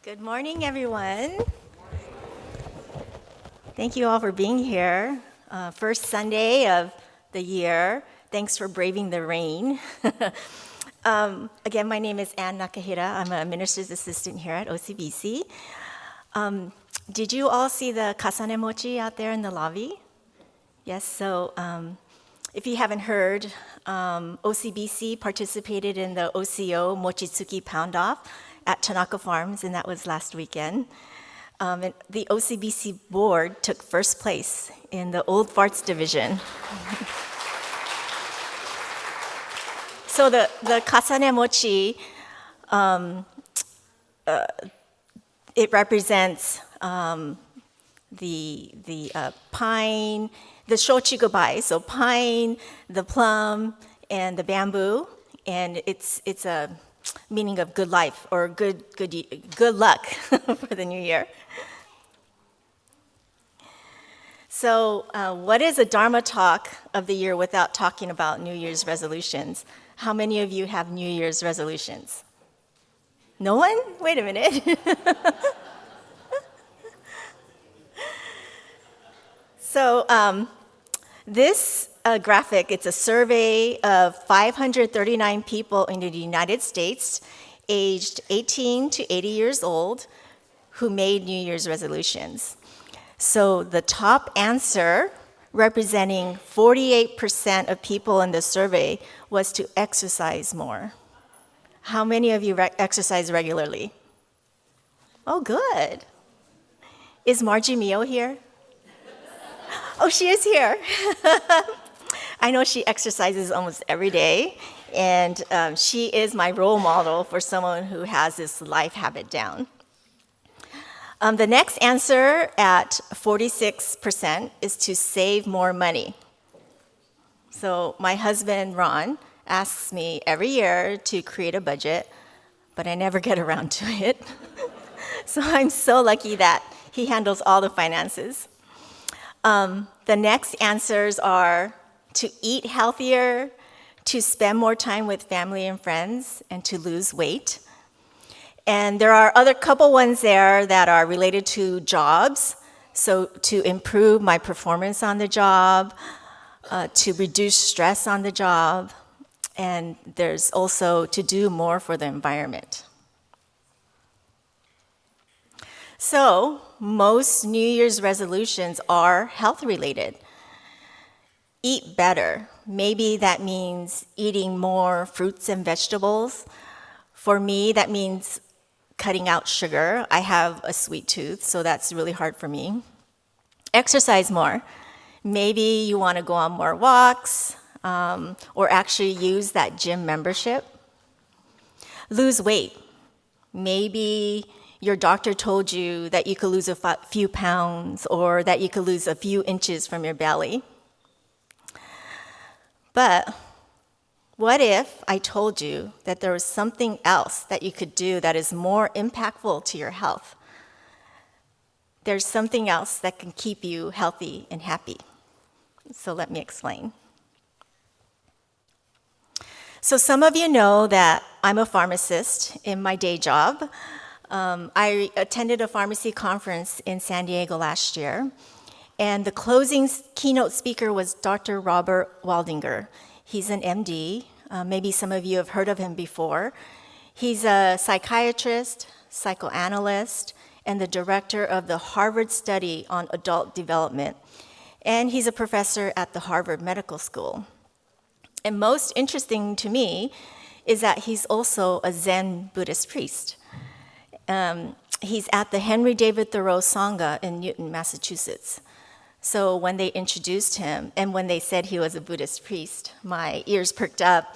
Good morning, everyone. Thank you all for being here. First Sunday of the year. Thanks for braving the rain. Again, my name is Ann Nakahira. I'm a minister's assistant here at OCBC. Did you all see the kasane mochi out there in the lobby? Yes, so if you haven't heard, OCBC participated in the OCO Mochitsuki Pound-Off at Tanaka Farms, and that was last weekend. And the OCBC board took first place in the Old Farts division. So the kasane mochi, it represents the pine, the shochigobai, so pine, the plum, and the bamboo, and it's a meaning of good life or good luck for the new year. So what is a Dharma talk of the year without talking about New Year's resolutions? How many of you have New Year's resolutions? No one? Wait a minute. So this graphic, it's a survey of 539 people in the United States, aged 18 to 80 years old, who made New Year's resolutions. So the top answer, representing 48% of people in the survey, was to exercise more. How many of you exercise regularly? Oh, good. Is Margie Mio here? Oh, she is here. I know she exercises almost every day, and she is my role model for someone who has this life habit down. The next answer at 46% is to save more money. So my husband, Ron, asks me every year to create a budget, but I never get around to it. So I'm so lucky that he handles all the finances. The next answers are to eat healthier, to spend more time with family and friends, and to lose weight. And there are other couple ones there that are related to jobs. So to improve my performance on the job, to reduce stress on the job, and there's also to do more for the environment. So most New Year's resolutions are health-related. Eat better. Maybe that means eating more fruits and vegetables. For me, that means cutting out sugar. I have a sweet tooth, so that's really hard for me. Exercise more. Maybe you want to go on more walks, or actually use that gym membership. Lose weight. Maybe your doctor told you that you could lose a few pounds or that you could lose a few inches from your belly. But what if I told you that there was something else that you could do that is more impactful to your health? There's something else that can keep you healthy and happy. So let me explain. So some of you know that I'm a pharmacist in my day job. I attended a pharmacy conference in San Diego last year, and the closing keynote speaker was Dr. Robert Waldinger. He's an MD. Maybe some of you have heard of him before. He's a psychiatrist, psychoanalyst, and the director of the Harvard Study on Adult Development. And he's a professor at the Harvard Medical School. And most interesting to me is that he's also a Zen Buddhist priest. He's at the Henry David Thoreau Sangha in Newton, Massachusetts. So when they introduced him and when they said he was a Buddhist priest, my ears perked up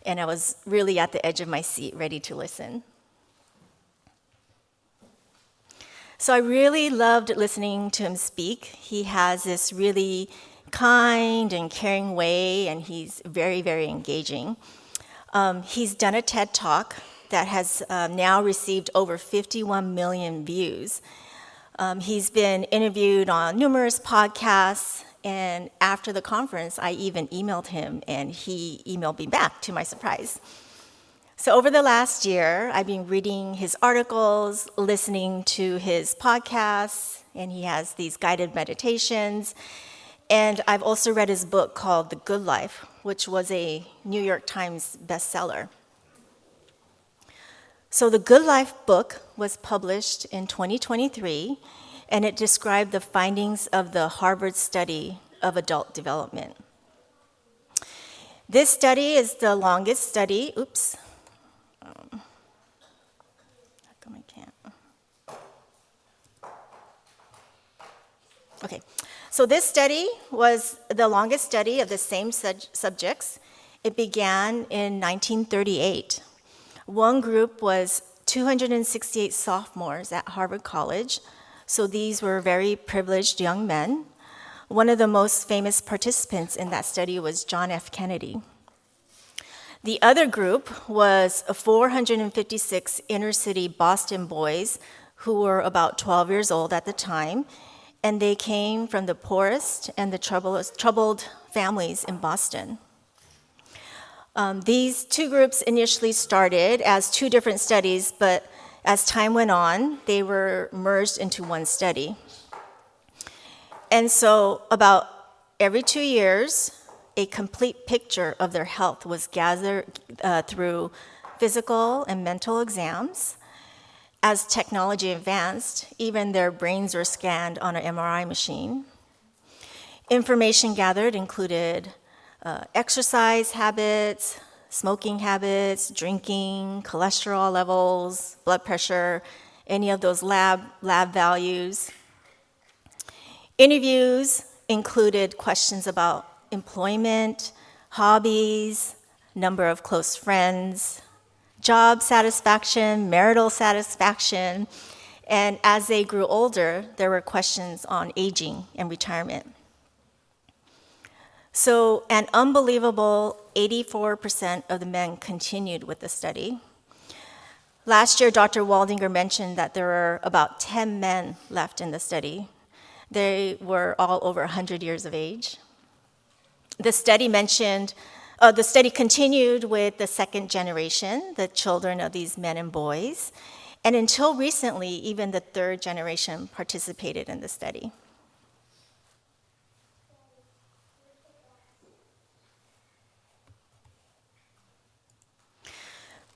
and I was really at the edge of my seat, ready to listen. So I really loved listening to him speak. He has this really kind and caring way, and he's very, very engaging. He's done a TED Talk that has now received over 51 million views. He's been interviewed on numerous podcasts, and after the conference, I even emailed him, and he emailed me back, to my surprise. So over the last year, I've been reading his articles, listening to his podcasts, and he has these guided meditations. And I've also read his book called The Good Life, which was a New York Times bestseller. So the Good Life book was published in 2023, and it described the findings of the Harvard study of adult development. This study is the longest study, Okay, so this study was the longest study of the same subjects. It began in 1938. One group was 268 sophomores at Harvard College, so these were very privileged young men. One of the most famous participants in that study was John F. Kennedy. The other group was 456 inner-city Boston boys who were about 12 years old at the time, and they came from the poorest and the troubled families in Boston. These two groups initially started as two different studies, but as time went on, they were merged into one study. And so about every 2 years, a complete picture of their health was gathered through physical and mental exams. As technology advanced, even their brains were scanned on an MRI machine. Information gathered included exercise habits, smoking habits, drinking, cholesterol levels, blood pressure, any of those lab values. Interviews included questions about employment, hobbies, number of close friends, job satisfaction, marital satisfaction, and as they grew older, there were questions on aging and retirement. So an unbelievable 84% of the men continued with the study. Last year, Dr. Waldinger mentioned that there were about 10 men left in the study. They were all over 100 years of age. The study continued with the second generation, the children of these men and boys, and until recently, even the third generation participated in the study.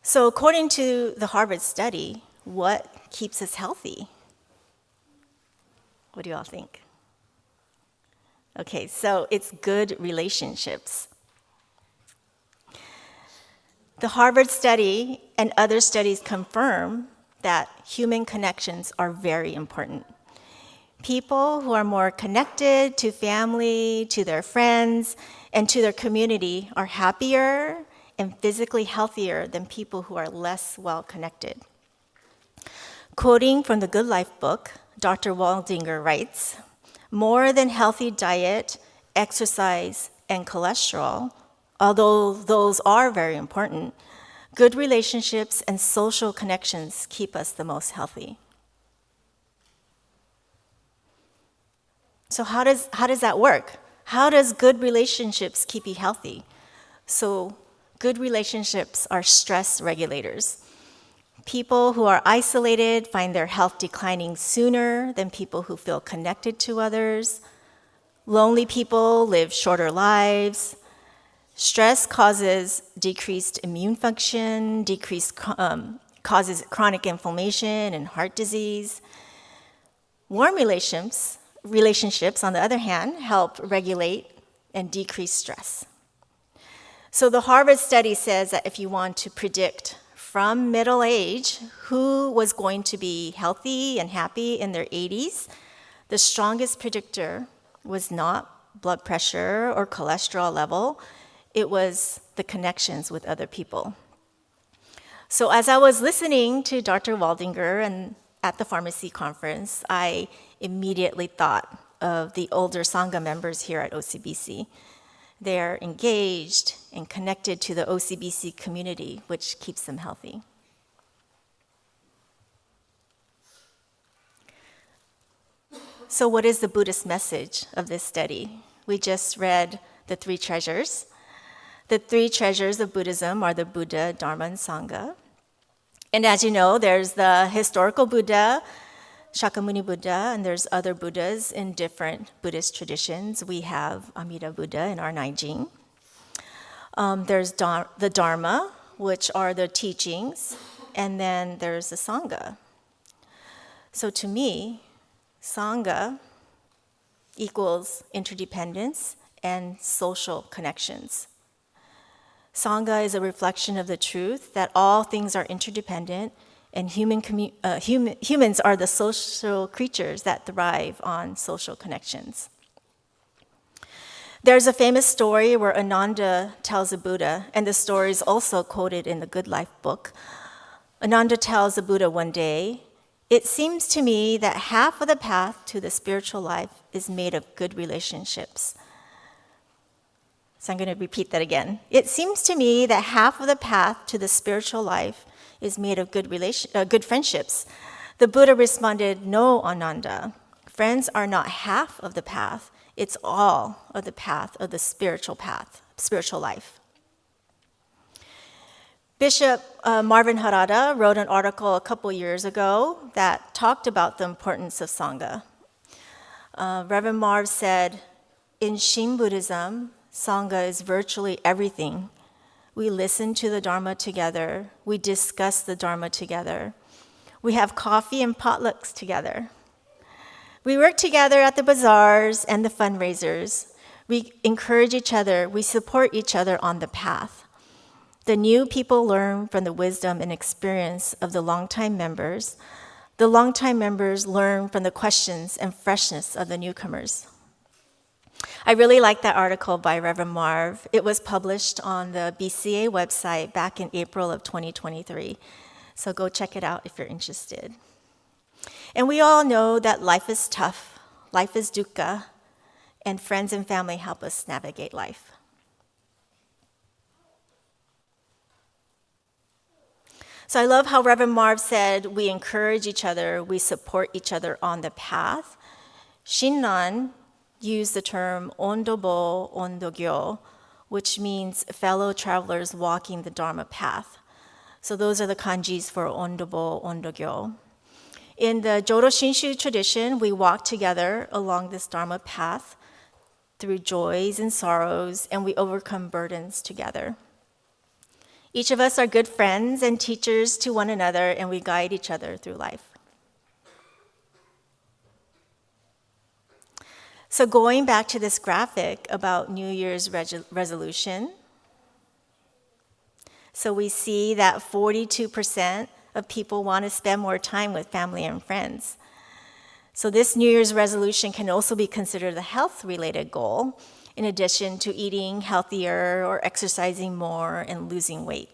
So according to the Harvard study, what keeps us healthy? What do you all think? Okay, so it's good relationships. The Harvard study and other studies confirm that human connections are very important. People who are more connected to family, to their friends, and to their community are happier and physically healthier than people who are less well connected. Quoting from the Good Life book, Dr. Waldinger writes, "More than healthy diet, exercise, and cholesterol, although those are very important, good relationships and social connections keep us the most healthy." So how does that work? How does good relationships keep you healthy? So good relationships are stress regulators. People who are isolated find their health declining sooner than people who feel connected to others. Lonely people live shorter lives. Stress causes decreased immune function, causes chronic inflammation and heart disease. Warm relationships, on the other hand, help regulate and decrease stress. So the Harvard study says that if you want to predict from middle age who was going to be healthy and happy in their 80s, the strongest predictor was not blood pressure or cholesterol level, it was the connections with other people. So as I was listening to Dr. Waldinger and at the pharmacy conference, I immediately thought of the older Sangha members here at OCBC. They're engaged and connected to the OCBC community, which keeps them healthy. So what is the Buddhist message of this study? We just read the three treasures. The three treasures of Buddhism are the Buddha, Dharma, and Sangha. And as you know, there's the historical Buddha, Shakyamuni Buddha, and there's other Buddhas in different Buddhist traditions. We have Amida Buddha in our Naijing. There's the Dharma, which are the teachings, and then there's the Sangha. So to me, Sangha equals interdependence and social connections. Sangha is a reflection of the truth that all things are interdependent, and humans are the social creatures that thrive on social connections. There's a famous story where Ananda tells the Buddha, and the story is also quoted in the Good Life book. Ananda tells the Buddha one day, "It seems to me that half of the path to the spiritual life is made of good relationships." So I'm going to repeat that again. "It seems to me that half of the path to the spiritual life is made of good friendships." The Buddha responded, "No, Ananda. Friends are not half of the path. It's all of the path of the spiritual life. Bishop Marvin Harada wrote an article a couple years ago that talked about the importance of Sangha. Reverend Marv said, "In Shin Buddhism, Sangha is virtually everything. We listen to the Dharma together. We discuss the Dharma together. We have coffee and potlucks together. We work together at the bazaars and the fundraisers. We encourage each other. We support each other on the path. The new people learn from the wisdom and experience of the longtime members. The longtime members learn from the questions and freshness of the newcomers." I really like that article by Reverend Marv. It was published on the BCA website back in April of 2023. So go check it out if you're interested. And we all know that life is tough, life is dukkha, and friends and family help us navigate life. So I love how Reverend Marv said, we encourage each other, we support each other on the path. Shinran used the term ondobo ondogyo, which means fellow travelers walking the Dharma path. So those are the kanjis for ondobo ondogyo. In the Jodo Shinshu tradition, we walk together along this Dharma path through joys and sorrows, and we overcome burdens together. Each of us are good friends and teachers to one another, and we guide each other through life. So going back to this graphic about New Year's resolution, so we see that 42% of people want to spend more time with family and friends. So this New Year's resolution can also be considered a health-related goal, in addition to eating healthier or exercising more and losing weight.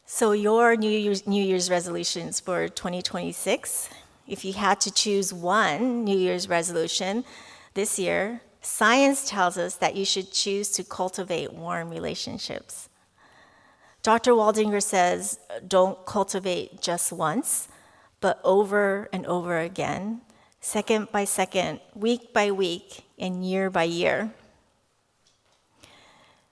So your New Year's resolutions for 2026, if you had to choose one New Year's resolution this year, science tells us that you should choose to cultivate warm relationships. Dr. Waldinger says, don't cultivate just once, but over and over again, second by second, week by week, and year by year.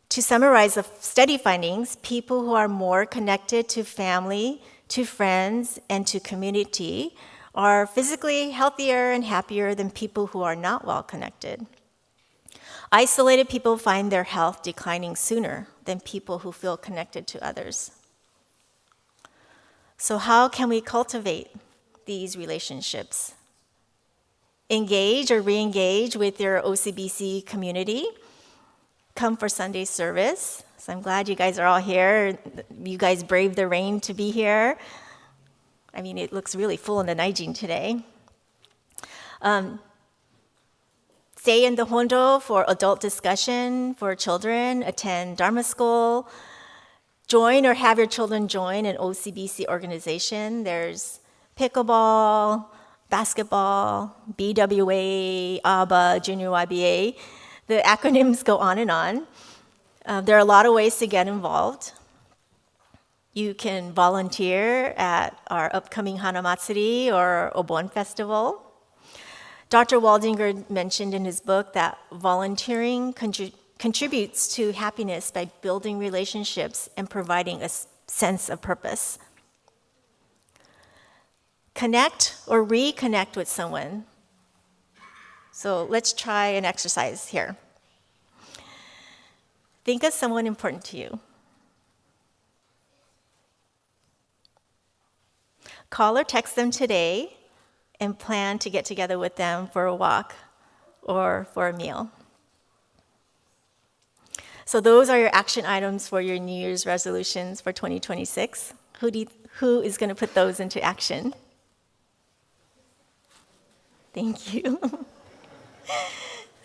To summarize the study findings, people who are more connected to family, to friends, and to community are physically healthier and happier than people who are not well connected. Isolated people find their health declining sooner than people who feel connected to others. So how can we cultivate these relationships? Engage or re-engage with your OCBC community. Come for Sunday service. So I'm glad you guys are all here. You guys braved the rain to be here. I mean, it looks really full in the Naijin today. Stay in the Hondo for adult discussion for children, attend Dharma school, join or have your children join an OCBC organization. There's pickleball, basketball, BWA, ABA, Junior YBA. The acronyms go on and on. There are a lot of ways to get involved. You can volunteer at our upcoming Hanamatsuri or Obon Festival. Dr. Waldinger mentioned in his book that volunteering contributes to happiness by building relationships and providing a sense of purpose. Connect or reconnect with someone. So let's try an exercise here. Think of someone important to you. Call or text them today and plan to get together with them for a walk or for a meal. So those are your action items for your New Year's resolutions for 2026. Who is going to put those into action? Thank you.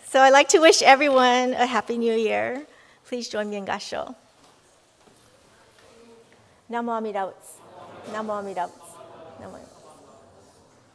So I'd like to wish everyone a Happy New Year. Please join me in Gasho. Namo Amida Butsu. Namo Amida Butsu. Namo.